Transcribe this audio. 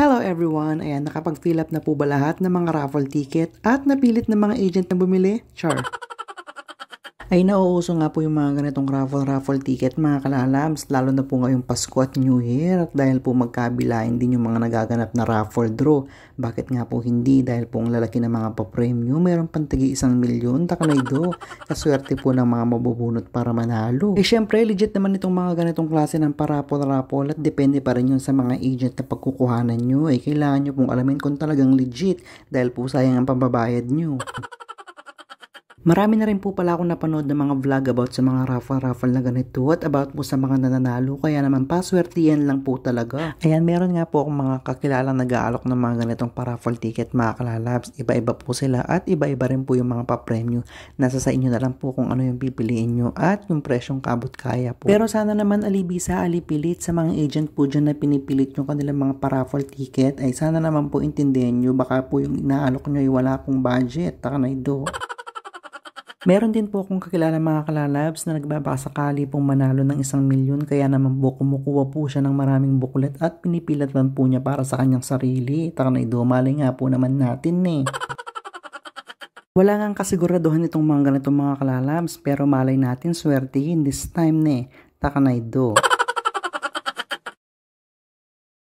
Hello everyone! Ayan, nakapag-fill up na po ba lahat ng mga raffle ticket at napilit ng mga agent na bumili? Char! Ay nauuso nga po yung mga ganitong raffle ticket mga kalalabs, lalo na po ngayong Pasko at New Year, at dahil po magkabilain din yung mga nagaganap na raffle draw. Bakit nga po hindi? Dahil po ang lalaki ng mga pa-premium, mayroon pang tigi 1,000,000, takanaydo. Kaswerte po ng mga mabubunot para manalo. Syempre legit naman itong mga ganitong klase ng paraffle at depende pa rin yun sa mga agent na pagkukuhanan nyo. Kailangan nyo pong alamin kung talagang legit, dahil po sayang ang pambabayad nyo. Marami na rin po pala akong napanood ng mga vlog about sa mga raffle na ganito at about po sa mga nananalo, kaya naman paswertihan lang po talaga. Ayan, meron nga po akong mga kakilalang nag-aalok ng mga ganitong raffle ticket mga kalalabs. Iba-iba po sila at iba-iba rin po yung mga pa-premyo. Nasa sa inyo na lang po kung ano yung pipiliin nyo at yung presyong kabot kaya po. Pero sana naman alibisa, alipilit sa mga agent po dyan na pinipilit yung kanilang mga raffle ticket, ay sana naman po intindihin nyo, baka po yung inaalok nyo ay wala pong budget, takanaydo. Meron din po akong kakilala mga kalalabs na nagbabakasakali pong manalo ng 1,000,000, kaya naman po kumukuha po siya ng maraming buklet at pinipilat man po niya para sa kanyang sarili. Takanaydo, malay nga po naman natin Wala nga kasiguraduhan itong mga ganitong mga kalalabs, pero malay natin swertihin this time Takanaydo.